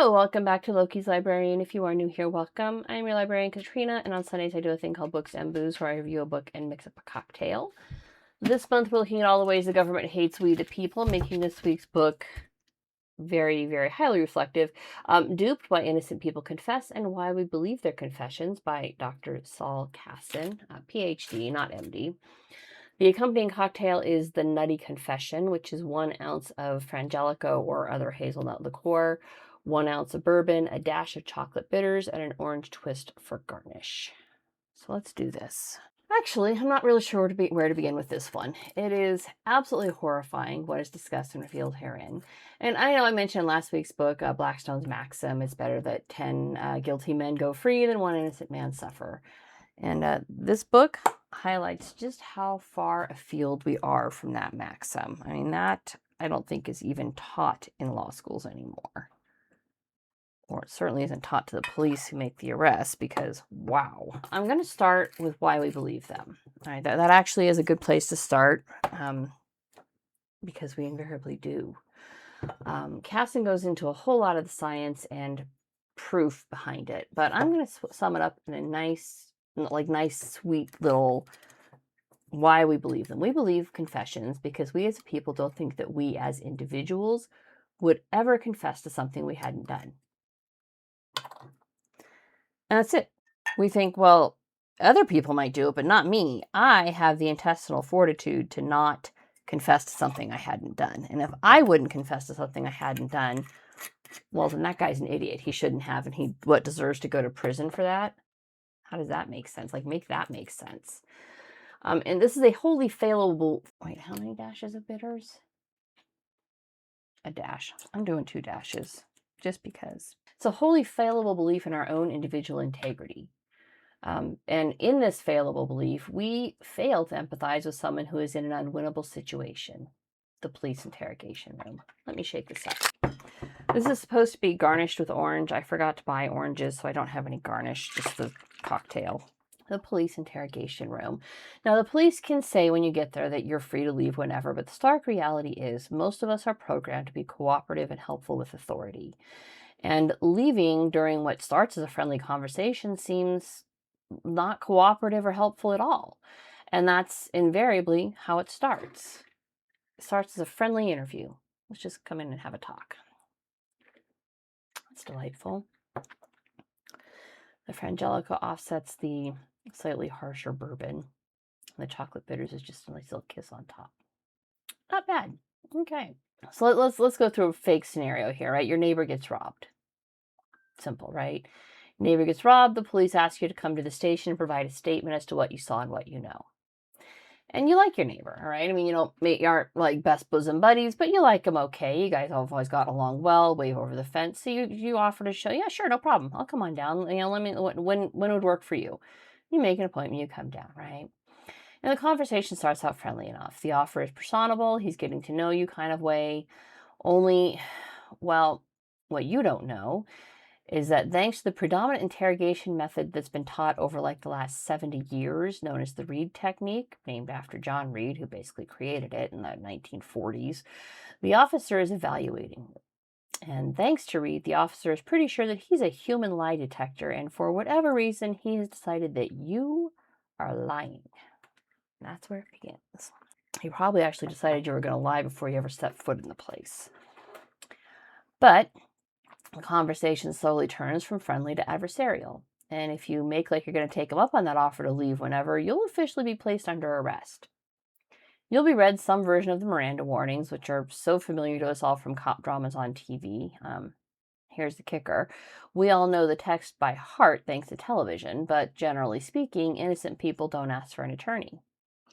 Hello, welcome back to Loki's Librarian. If you are new here, welcome. I'm your librarian, Katrina, and on Sundays I do a thing called Books and Booze, where I review a book and mix up a cocktail. This month we're looking at all the ways the government hates we the people, making this week's book very, very highly reflective. Duped, Why Innocent People Confess and Why We Believe Their Confessions by Dr. Saul Kassin, PhD, not MD. The accompanying cocktail is the Nutty Confession, which is 1 ounce of Frangelico or other hazelnut liqueur, 1 ounce of bourbon, a dash of chocolate bitters, and an orange twist for garnish. So let's do this. Actually, I'm not really sure where to begin with this one. It is absolutely horrifying what is discussed and revealed herein. And I know I mentioned in last week's book, Blackstone's maxim, it's better that 10 guilty men go free than 1 innocent man suffer. And this book highlights just how far afield we are from that maxim. I mean, that I don't think is even taught in law schools anymore. Or it certainly isn't taught to the police who make the arrests, because, wow. I'm going to start with why we believe them. All right, that actually is a good place to start, because we invariably do. Kassin goes into a whole lot of the science and proof behind it, but I'm going to sum it up in a nice, sweet little why we believe them. We believe confessions because we as a people don't think that we as individuals would ever confess to something we hadn't done. And that's it. We think, well, other people might do it, but not me. I have the intestinal fortitude to not confess to something I hadn't done. And if I wouldn't confess to something I hadn't done, well, then that guy's an idiot. He shouldn't have, and he deserves to go to prison for that? How does that make sense? Make that make sense. And this is a wholly failable... Wait, how many dashes of bitters? A dash. I'm doing 2 dashes, just because. It's a wholly failable belief in our own individual integrity. And in this failable belief, we fail to empathize with someone who is in an unwinnable situation. The police interrogation room. Let me shake this up. This is supposed to be garnished with orange. I forgot to buy oranges, so I don't have any garnish, just the cocktail. The police interrogation room. Now, the police can say when you get there that you're free to leave whenever, but the stark reality is most of us are programmed to be cooperative and helpful with authority. And leaving during what starts as a friendly conversation seems not cooperative or helpful at all. And that's invariably how it starts. It starts as a friendly interview. Let's just come in and have a talk. That's delightful. The Frangelico offsets the slightly harsher bourbon. The chocolate bitters is just a nice little kiss on top. Not bad. Okay. So let's go through a fake scenario here, right? Your neighbor gets robbed. Simple, right? Neighbor gets robbed. The police ask you to come to the station and provide a statement as to what you saw and what you know. And you like your neighbor, all right? I mean, you aren't like best bosom buddies, but you like him okay. You guys have always got along well, wave over the fence. So you offer to show, yeah, sure, no problem. I'll come on down. Let me, when would work for you? You make an appointment, you come down, right? And the conversation starts out friendly enough. The offer is personable. He's getting to know you kind of way. Only, well, what you don't know is that thanks to the predominant interrogation method that's been taught over like the last 70 years, known as the Reed technique, named after John Reed, who basically created it in the 1940s, the officer is evaluating. And thanks to Reed, the officer is pretty sure that he's a human lie detector, and for whatever reason, he has decided that you are lying. And that's where it begins. He probably actually decided you were going to lie before you ever stepped foot in the place. But the conversation slowly turns from friendly to adversarial. And if you make like you're going to take him up on that offer to leave whenever, you'll officially be placed under arrest. You'll be read some version of the Miranda warnings, which are so familiar to us all from cop dramas on TV. Here's the kicker. We all know the text by heart thanks to television, but generally speaking, innocent people don't ask for an attorney,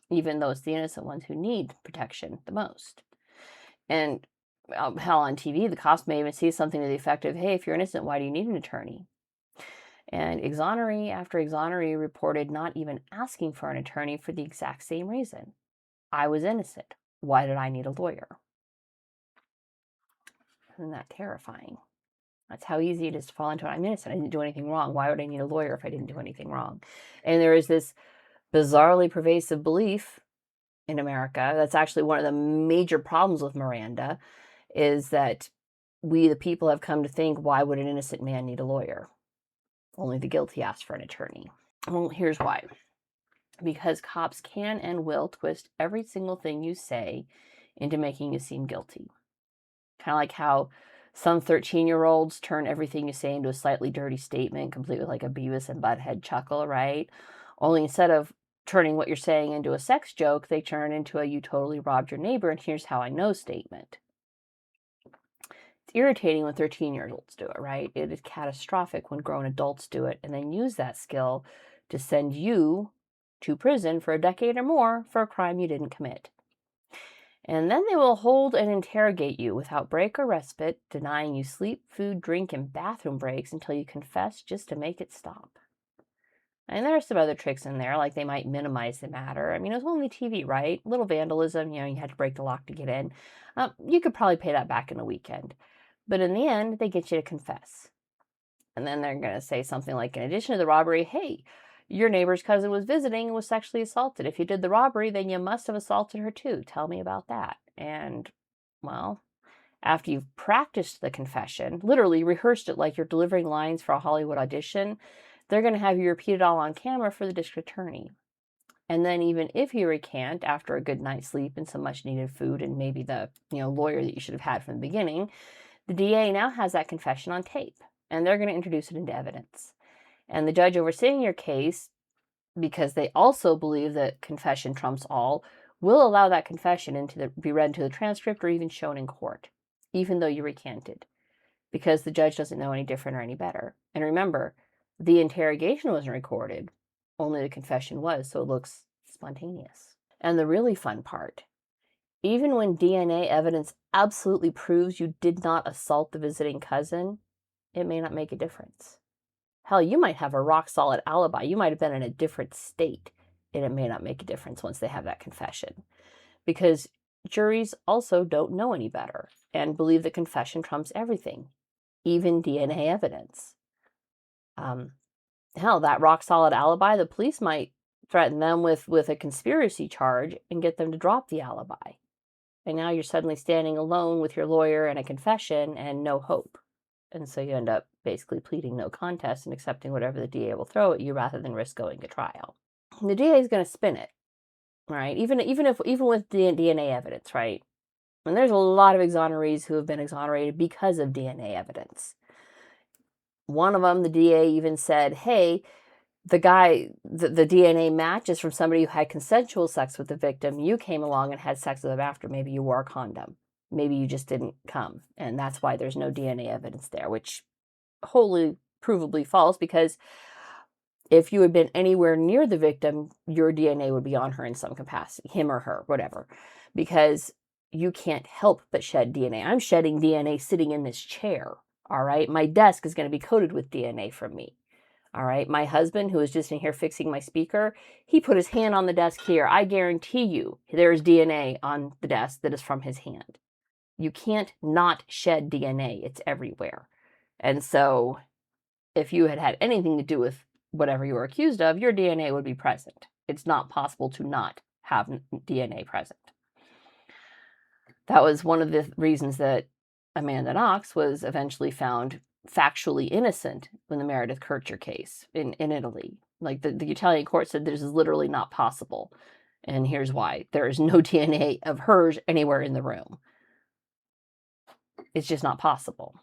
even though it's the innocent ones who need protection the most. And hell, on TV, the cops may even see something to the effect of, hey, if you're innocent, why do you need an attorney? And exoneree after exoneree reported not even asking for an attorney for the exact same reason. I was innocent. Why did I need a lawyer? Isn't that terrifying? That's how easy it is to fall into it. I'm innocent. I didn't do anything wrong. Why would I need a lawyer if I didn't do anything wrong? And there is this bizarrely pervasive belief in America. That's actually one of the major problems with Miranda, is that we, the people, have come to think, why would an innocent man need a lawyer? Only the guilty ask for an attorney. Well, here's why. Because cops can and will twist every single thing you say into making you seem guilty. Kind of like how some 13-year-olds turn everything you say into a slightly dirty statement, complete with like a Beavis and Butthead chuckle, right? Only instead of turning what you're saying into a sex joke, they turn into a "you totally robbed your neighbor and here's how I know" statement. It's irritating when 13-year-olds do it, right? It is catastrophic when grown adults do it and then use that skill to send you to prison for a decade or more for a crime you didn't commit. And then they will hold and interrogate you without break or respite, denying you sleep, food, drink, and bathroom breaks until you confess just to make it stop. And there are some other tricks in there, like they might minimize the matter. I mean, it was only TV, right? Little vandalism, you had to break the lock to get in. You could probably pay that back in a weekend. But in the end, they get you to confess. And then they're going to say something like, in addition to the robbery, hey, your neighbor's cousin was visiting and was sexually assaulted. If you did the robbery, then you must have assaulted her too. Tell me about that. And, well, after you've practiced the confession, literally rehearsed it like you're delivering lines for a Hollywood audition, they're going to have you repeat it all on camera for the district attorney. And then even if you recant after a good night's sleep and some much needed food and maybe the lawyer that you should have had from the beginning, the DA now has that confession on tape and they're going to introduce it into evidence. And the judge overseeing your case, because they also believe that confession trumps all, will allow that confession be read into the transcript or even shown in court, even though you recanted, because the judge doesn't know any different or any better. And remember, the interrogation wasn't recorded, only the confession was, so it looks spontaneous. And the really fun part, even when DNA evidence absolutely proves you did not assault the visiting cousin, it may not make a difference. Hell, you might have a rock-solid alibi. You might have been in a different state, and it may not make a difference once they have that confession. Because juries also don't know any better and believe that confession trumps everything, even DNA evidence. Hell, that rock-solid alibi, the police might threaten them with a conspiracy charge and get them to drop the alibi. And now you're suddenly standing alone with your lawyer and a confession and no hope. And so you end up basically pleading no contest and accepting whatever the DA will throw at you rather than risk going to trial. And the DA is going to spin it, right? Even with DNA evidence, right? And there's a lot of exonerees who have been exonerated because of DNA evidence. One of them, the DA even said, hey, the DNA match is from somebody who had consensual sex with the victim. You came along and had sex with them after. Maybe you wore a condom. Maybe you just didn't come. And that's why there's no DNA evidence there, which wholly provably false, because if you had been anywhere near the victim, your DNA would be on her in some capacity, him or her, whatever, because you can't help but shed DNA. I'm shedding DNA sitting in this chair, all right? My desk is going to be coated with DNA from me, all right? My husband, who was just in here fixing my speaker, he put his hand on the desk here. I guarantee you there is DNA on the desk that is from his hand. You can't not shed DNA. It's everywhere. And so if you had had anything to do with whatever you were accused of, your DNA would be present. It's not possible to not have DNA present. That was one of the reasons that Amanda Knox was eventually found factually innocent in the Meredith Kercher case in Italy. Like the Italian court said this is literally not possible. And here's why. There is no DNA of hers anywhere in the room. It's just not possible.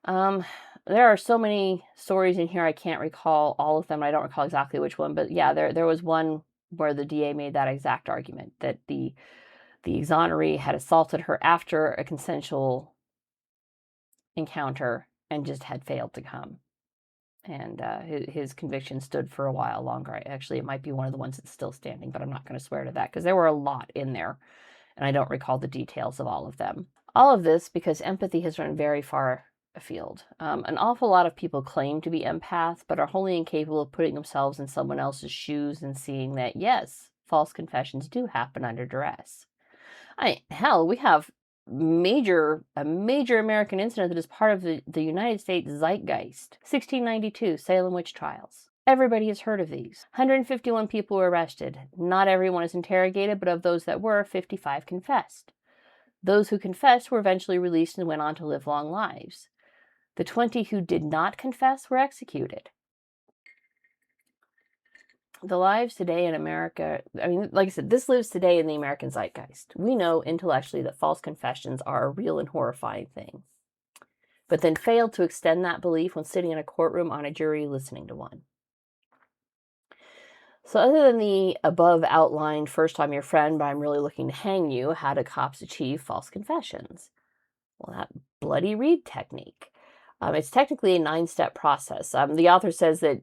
There are so many stories in here, I can't recall all of them. I don't recall exactly which one, but yeah, there was one where the DA made that exact argument, that the exoneree had assaulted her after a consensual encounter and just had failed to come. And his conviction stood for a while longer. Actually, it might be one of the ones that's still standing, but I'm not going to swear to that because there were a lot in there, and I don't recall the details of all of them. All of this because empathy has run very far afield. An awful lot of people claim to be empaths, but are wholly incapable of putting themselves in someone else's shoes and seeing that, yes, false confessions do happen under duress. Hell, we have a major American incident that is part of the United States zeitgeist. 1692, Salem witch trials. Everybody has heard of these. 151 people were arrested. Not everyone is interrogated, but of those that were, 55 confessed. Those who confessed were eventually released and went on to live long lives. The 20 who did not confess were executed. The lives today in America, I mean, like I said, this lives today in the American zeitgeist. We know intellectually that false confessions are a real and horrifying thing, but then failed to extend that belief when sitting in a courtroom on a jury listening to one. So other than the above outlined first I'm your friend, but I'm really looking to hang you, how do cops achieve false confessions? Well, that bloody read technique. It's technically a 9-step process. The author says that,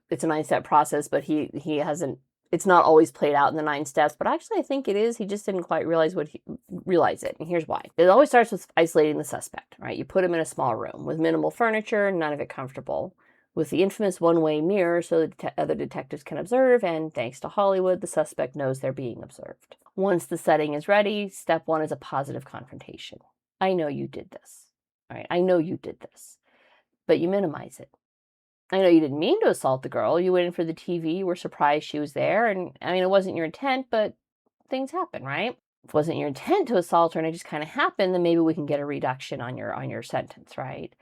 it's a 9-step process, but he hasn't, it's not always played out in the 9 steps, but actually I think it is. He just didn't quite realize it. And here's why. It always starts with isolating the suspect, right? You put him in a small room with minimal furniture, none of it comfortable, with the infamous one-way mirror so that other detectives can observe, and thanks to Hollywood, the suspect knows they're being observed. Once the setting is ready, step 1 is a positive confrontation. I know you did this. All right, I know you did this, but you minimize it. I know you didn't mean to assault the girl. You went in for the TV, you were surprised she was there, and I mean, it wasn't your intent, but things happen, right? If it wasn't your intent to assault her and it just kind of happened, then maybe we can get a reduction on your sentence, right?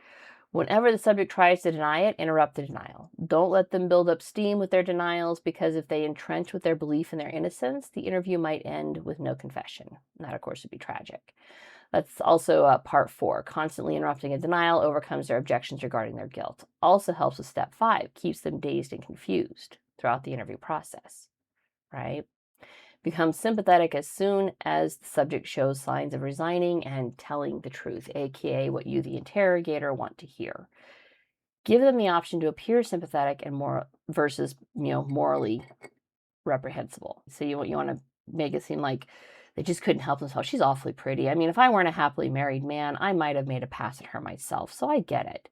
Whenever the subject tries to deny it, interrupt the denial. Don't let them build up steam with their denials, because if they entrench with their belief in their innocence, the interview might end with no confession. And that, of course, would be tragic. That's also part 4. Constantly interrupting a denial overcomes their objections regarding their guilt. Also helps with step 5, keeps them dazed and confused throughout the interview process, right? Become sympathetic as soon as the subject shows signs of resigning and telling the truth, aka what you, the interrogator, want to hear. Give them the option to appear sympathetic and more versus, morally reprehensible. So you want to make it seem like they just couldn't help themselves. She's awfully pretty. I mean, if I weren't a happily married man, I might have made a pass at her myself. So I get it.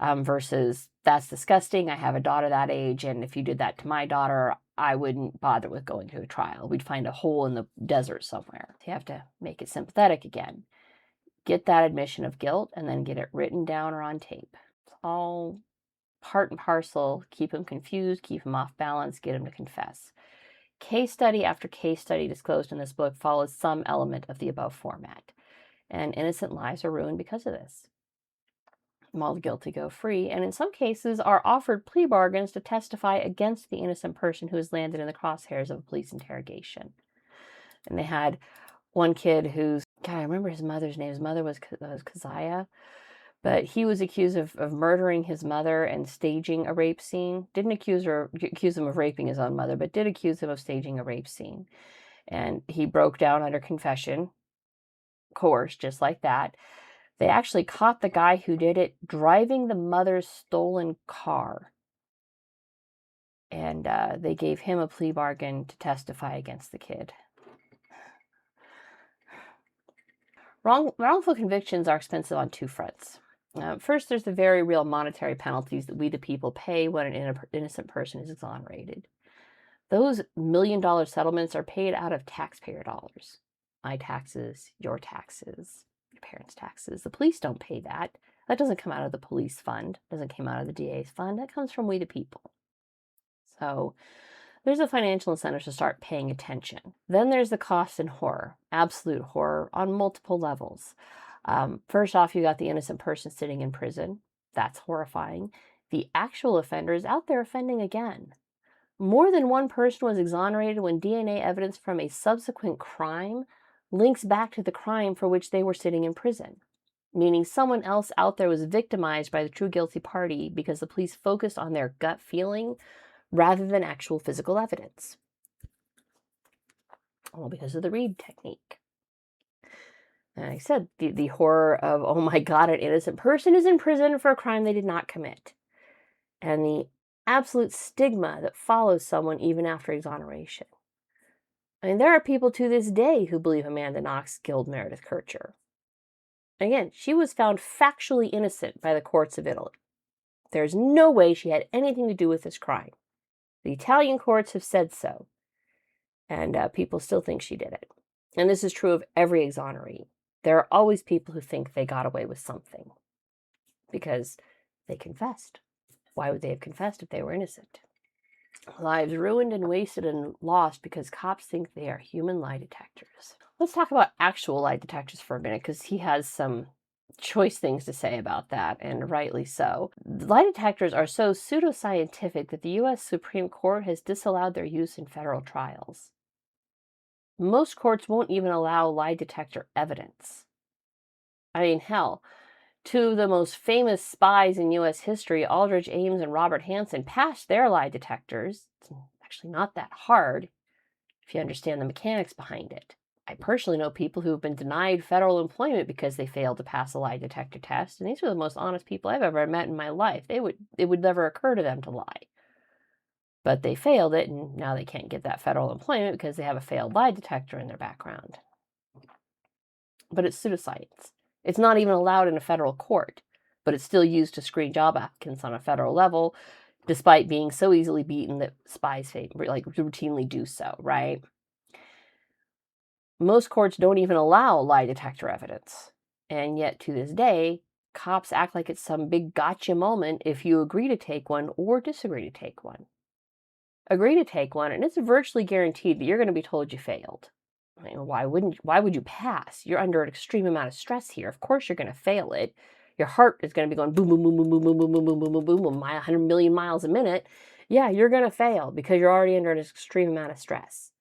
Versus, that's disgusting. I have a daughter that age, and if you did that to my daughter, I wouldn't bother with going to a trial. We'd find a hole in the desert somewhere. You have to make it sympathetic again. Get that admission of guilt, and then get it written down or on tape. It's all part and parcel. Keep them confused, keep them off balance, get them to confess. Case study after case study disclosed in this book follows some element of the above format, and innocent lives are ruined because of this. All the guilty go free, and in some cases are offered plea bargains to testify against the innocent person who has landed in the crosshairs of a police interrogation. And they had one kid who's, God, I remember his mother's name. His mother was Keziah, but he was accused of murdering his mother and staging a rape scene. Didn't accuse him of raping his own mother, but did accuse him of staging a rape scene. And he broke down under confession, coerced, just like that. They actually caught the guy who did it driving the mother's stolen car. And they gave him a plea bargain to testify against the kid. Wrongful convictions are expensive on 2 fronts. First, there's the very real monetary penalties that we the people pay when an innocent person is exonerated. Those $1 million settlements are paid out of taxpayer dollars. My taxes, your taxes, your parents' taxes. The police don't pay that. That doesn't come out of the police fund. It doesn't come out of the DA's fund. That comes from we the people. So there's a financial incentive to start paying attention. Then there's the cost and horror, absolute horror on multiple levels. First off, you got the innocent person sitting in prison. That's horrifying. The actual offender is out there offending again. More than one person was exonerated when DNA evidence from a subsequent crime links back to the crime for which they were sitting in prison, meaning someone else out there was victimized by the true guilty party because the police focused on their gut feeling rather than actual physical evidence. All because of the read technique. And I said, the horror of, oh my God, an innocent person is in prison for a crime they did not commit. And the absolute stigma that follows someone even after exoneration. I mean, there are people to this day who believe Amanda Knox killed Meredith Kercher. Again, she was found factually innocent by the courts of Italy. There's no way she had anything to do with this crime. The Italian courts have said so. And people still think she did it. And this is true of every exoneree. There are always people who think they got away with something because they confessed. Why would they have confessed if they were innocent? Lives ruined and wasted and lost because cops think they are human lie detectors. Let's talk about actual lie detectors for a minute, because he has some choice things to say about that, and rightly so. Lie detectors are so pseudoscientific that the U.S. Supreme Court has disallowed their use in federal trials. Most courts won't even allow lie detector evidence. I mean, hell, two of the most famous spies in U.S. history, Aldrich Ames and Robert Hansen, passed their lie detectors. It's actually not that hard if you understand the mechanics behind it. I personally know people who have been denied federal employment because they failed to pass a lie detector test, and these are the most honest people I've ever met in my life. It would never occur to them to lie. But they failed it, and now they can't get that federal employment because they have a failed lie detector in their background. But it's pseudoscience. It's not even allowed in a federal court, but it's still used to screen job applicants on a federal level, despite being so easily beaten that spies routinely do so, right? Most courts don't even allow lie detector evidence. And yet, to this day, cops act like it's some big gotcha moment if you agree to take one or disagree to take one. Agree to take one, and it's virtually guaranteed that you're going to be told you failed. I mean, why would you pass? You're under an extreme amount of stress here. Of course you're going to fail it. Your heart is going to be going boom, boom, boom, boom, boom, boom, boom, boom, boom, boom, boom, boom, boom, 100 million miles a minute. Yeah, you're going to fail because you're already under an extreme amount of stress.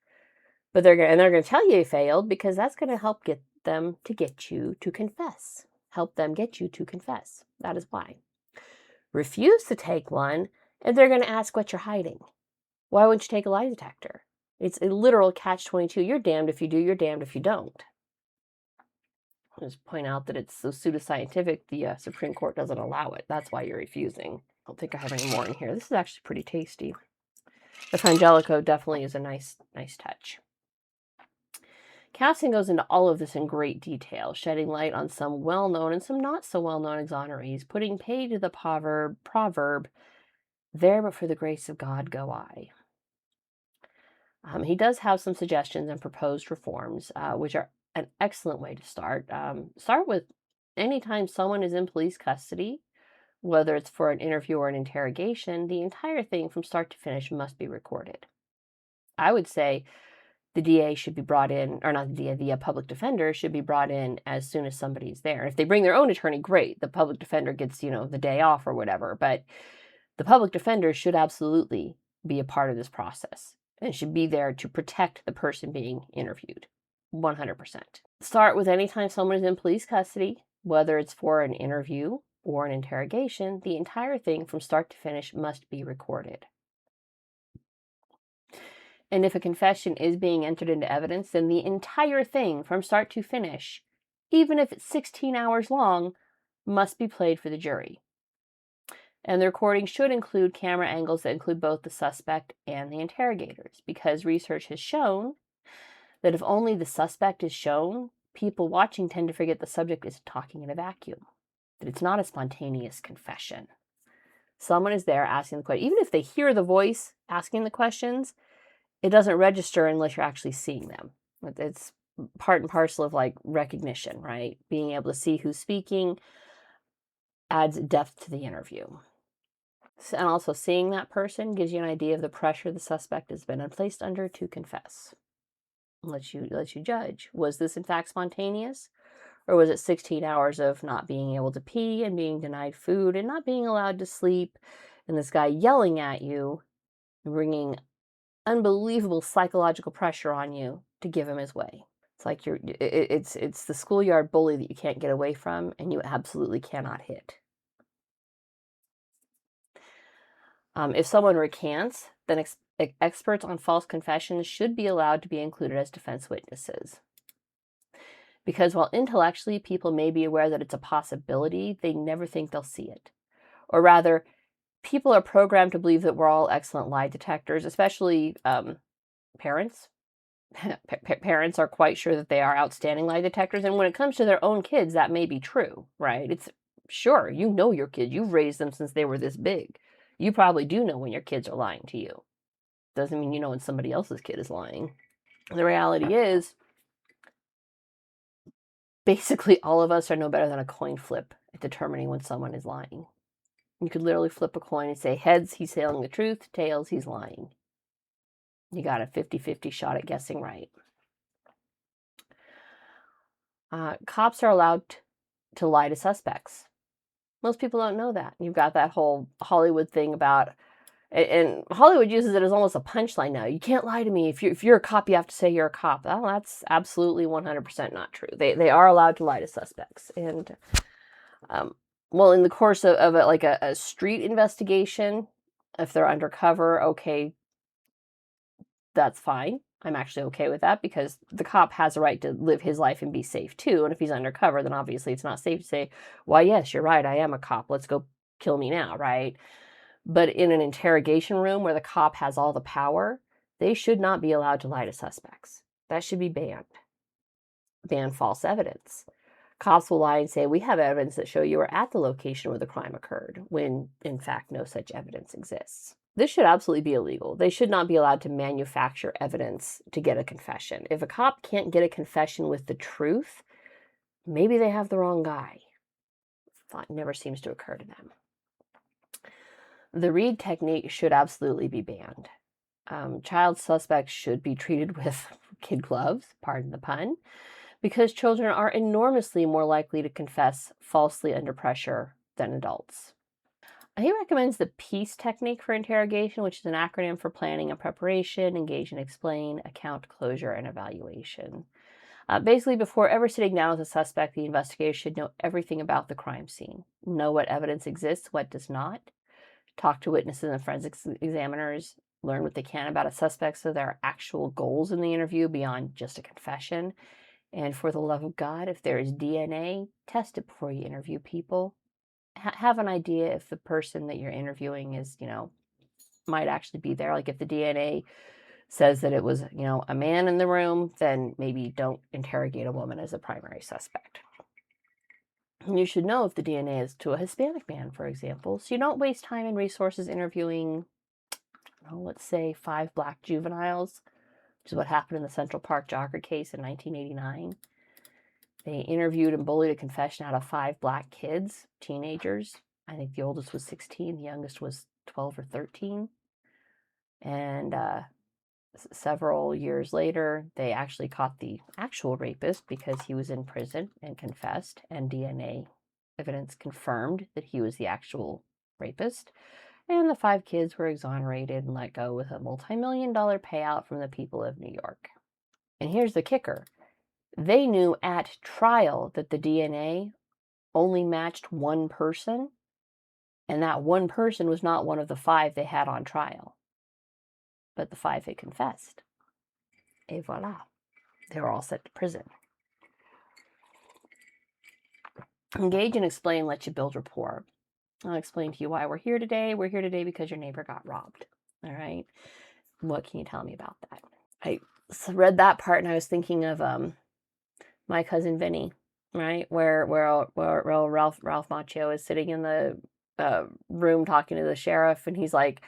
But they're going to tell you failed because that's going to help get them to get you to confess. Help them get you to confess. That is why. Refuse to take one, and they're going to ask what you're hiding. Why wouldn't you take a lie detector? It's a literal catch-22. You're damned if you do, you're damned if you don't. I'll just point out that it's so pseudoscientific, the Supreme Court doesn't allow it. That's why you're refusing. I don't think I have any more in here. This is actually pretty tasty. The Frangelico definitely is a nice touch. Kassin goes into all of this in great detail, shedding light on some well-known and some not so well-known exonerees, putting pay to the proverb, there but for the grace of God go I. He does have some suggestions and proposed reforms, which are an excellent way to start. Start with anytime someone is in police custody, whether it's for an interview or an interrogation, the entire thing from start to finish must be recorded. I would say the DA should be brought in, or not the DA, the public defender should be brought in as soon as somebody's there. If they bring their own attorney, great. The public defender gets, the day off or whatever. But the public defender should absolutely be a part of this process and should be there to protect the person being interviewed. 100%. Start with anytime someone is in police custody, whether it's for an interview or an interrogation, the entire thing from start to finish must be recorded. And if a confession is being entered into evidence, then the entire thing from start to finish, even if it's 16 hours long, must be played for the jury. And the recording should include camera angles that include both the suspect and the interrogators, because research has shown that if only the suspect is shown, people watching tend to forget the subject is talking in a vacuum, that it's not a spontaneous confession. Someone is there asking the question. Even if they hear the voice asking the questions, it doesn't register unless you're actually seeing them. It's part and parcel of recognition, right? Being able to see who's speaking adds depth to the interview. And also seeing that person gives you an idea of the pressure the suspect has been placed under to confess. Lets you judge. Was this in fact spontaneous? Or was it 16 hours of not being able to pee and being denied food and not being allowed to sleep, and this guy yelling at you, bringing unbelievable psychological pressure on you to give him his way? It's like it's the schoolyard bully that you can't get away from and you absolutely cannot hit. If someone recants, then experts on false confessions should be allowed to be included as defense witnesses. Because while intellectually people may be aware that it's a possibility, they never think they'll see it. Or rather, people are programmed to believe that we're all excellent lie detectors, especially parents. Parents are quite sure that they are outstanding lie detectors, and when it comes to their own kids, that may be true, right? It's sure, you know your kids. You've raised them since they were this big. You probably do know when your kids are lying to you. Doesn't mean you know when somebody else's kid is lying. The reality is, basically all of us are no better than a coin flip at determining when someone is lying. You could literally flip a coin and say, heads, he's telling the truth, tails, he's lying. You got a 50-50 shot at guessing right. Cops are allowed to lie to suspects. Most people don't know that. You've got that whole Hollywood thing about, and Hollywood uses it as almost a punchline now. You can't lie to me. If you're a cop, you have to say you're a cop. Well, that's absolutely 100% not true. They are allowed to lie to suspects. And, well, in the course of a street investigation, if they're undercover, okay, that's fine. I'm actually okay with that because the cop has a right to live his life and be safe too. And if he's undercover, then obviously it's not safe to say, why, yes, you're right. I am a cop. Let's go kill me now, right? But in an interrogation room where the cop has all the power, they should not be allowed to lie to suspects. That should be banned. Ban false evidence. Cops will lie and say, we have evidence that show you were at the location where the crime occurred, when in fact no such evidence exists. This should absolutely be illegal. They should not be allowed to manufacture evidence to get a confession. If a cop can't get a confession with the truth, maybe they have the wrong guy. Thought never seems to occur to them. The read technique should absolutely be banned. Child suspects should be treated with kid gloves, pardon the pun, because children are enormously more likely to confess falsely under pressure than adults. He recommends the PEACE technique for interrogation, which is an acronym for planning and preparation, engage and explain, account, closure, and evaluation. Basically, before ever sitting down with a suspect, the investigator should know everything about the crime scene, know what evidence exists, what does not, talk to witnesses and forensics examiners, learn what they can about a suspect so there are actual goals in the interview beyond just a confession. And for the love of God, if there is DNA, test it before you interview people. Have an idea if the person that you're interviewing is, might actually be there. Like if the DNA says that it was, a man in the room, then maybe don't interrogate a woman as a primary suspect. And you should know if the DNA is to a Hispanic man, for example, so you don't waste time and resources interviewing, let's say 5 black juveniles, which is what happened in the Central Park jogger case in 1989. They interviewed and bullied a confession out of 5 black kids, teenagers. I think the oldest was 16, the youngest was 12 or 13. And several years later, they actually caught the actual rapist because he was in prison and confessed, and DNA evidence confirmed that he was the actual rapist. And the 5 kids were exonerated and let go with a multi-million-dollar payout from the people of New York. And here's the kicker. They knew at trial that the DNA only matched one person, and that one person was not one of the 5 they had on trial, but the 5 had confessed. Et voila. They were all sent to prison. Engage and explain lets you build rapport. I'll explain to you why we're here today. We're here today because your neighbor got robbed. All right? What can you tell me about that? I read that part and I was thinking of My Cousin Vinny, right? Where Ralph Macchio is sitting in the room talking to the sheriff, and he's like,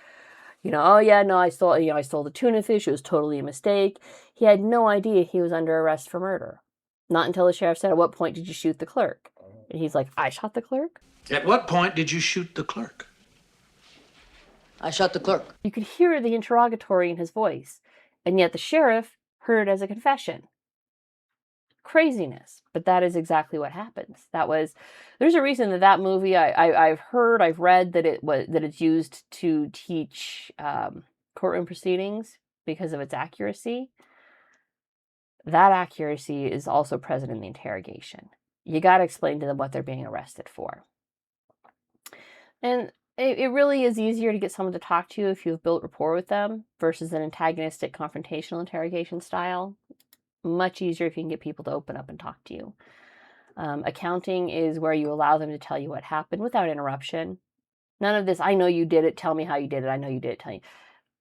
oh yeah, no, I stole the tuna fish. It was totally a mistake. He had no idea he was under arrest for murder. Not until the sheriff said, at what point did you shoot the clerk? And he's like, I shot the clerk? At what point did you shoot the clerk? I shot the clerk. You could hear the interrogatory in his voice, and yet the sheriff heard it as a confession. Craziness, but that is exactly what happens. There's a reason that movie, I've read that it's used to teach courtroom proceedings because of its accuracy. That accuracy is also present in the interrogation. You got to explain to them what they're being arrested for. And it really is easier to get someone to talk to you if you've built rapport with them versus an antagonistic confrontational interrogation style. Much easier if you can get people to open up and talk to you. Accounting is where you allow them to tell you what happened without interruption. None of this, I know you did it, tell me how you did it, I know you did it, tell you.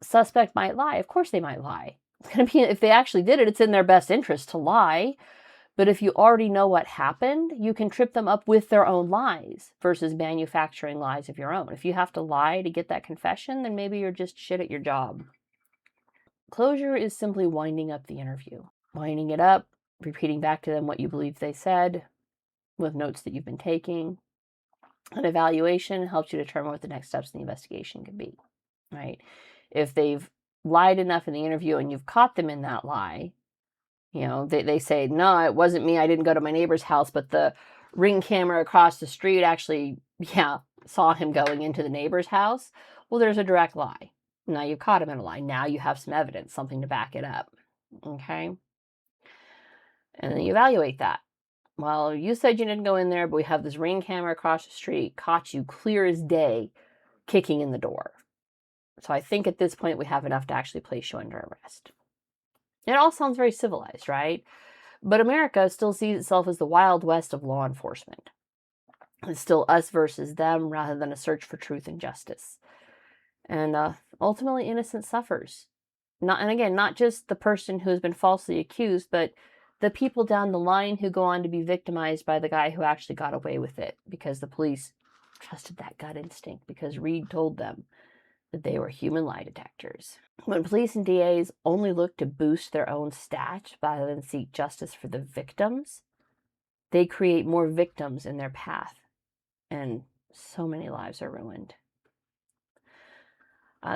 Suspect might lie. Of course they might lie. It's going to be, if they actually did it, it's in their best interest to lie. But if you already know what happened, you can trip them up with their own lies versus manufacturing lies of your own. If you have to lie to get that confession, then maybe you're just shit at your job. Closure is simply winding up the interview. Winding it up, repeating back to them what you believe they said with notes that you've been taking. An evaluation helps you determine what the next steps in the investigation can be, right? If they've lied enough in the interview and you've caught them in that lie, You know, they say, no, it wasn't me. I didn't go to my neighbor's house, but the Ring camera across the street actually, yeah, saw him going into the neighbor's house. Well, there's a direct lie. Now you caught him in a lie. Now you have some evidence, something to back it up. Okay. And then you evaluate that. Well, you said you didn't go in there, but we have this Ring camera across the street, caught you clear as day kicking in the door. So I think at this point we have enough to actually place you under arrest. It all sounds very civilized, right? But America still sees itself as the Wild West of law enforcement. It's still us versus them rather than a search for truth and justice. And ultimately, innocence suffers. And again, not just the person who has been falsely accused, but the people down the line who go on to be victimized by the guy who actually got away with it because the police trusted that gut instinct because Reed told them that they were human lie detectors. When police and DAs only look to boost their own stats rather than seek justice for the victims, they create more victims in their path, and so many lives are ruined.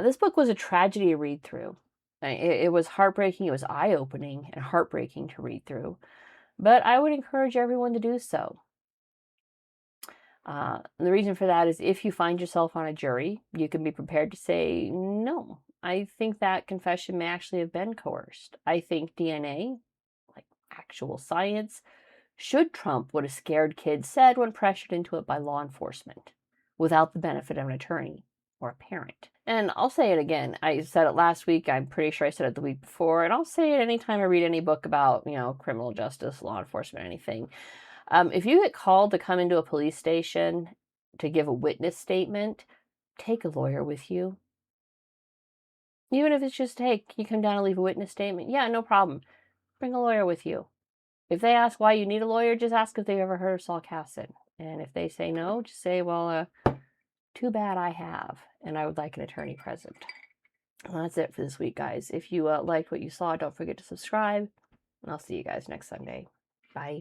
This book was a tragedy to read through. It was heartbreaking, it was eye-opening and heartbreaking to read through, but I would encourage everyone to do so. The reason for that is if you find yourself on a jury, you can be prepared to say, no, I think that confession may actually have been coerced. I think DNA, like actual science, should trump what a scared kid said when pressured into it by law enforcement, without the benefit of an attorney or a parent. And I'll say it again. I said it last week. I'm pretty sure I said it the week before. And I'll say it anytime I read any book about, criminal justice, law enforcement, anything. If you get called to come into a police station to give a witness statement, take a lawyer with you. Even if it's just, hey, can you come down and leave a witness statement? Yeah, no problem. Bring a lawyer with you. If they ask why you need a lawyer, just ask if they've ever heard of Saul Kassin. And if they say no, just say, well, too bad I have, and I would like an attorney present. Well, that's it for this week, guys. If you liked what you saw, don't forget to subscribe, and I'll see you guys next Sunday. Bye.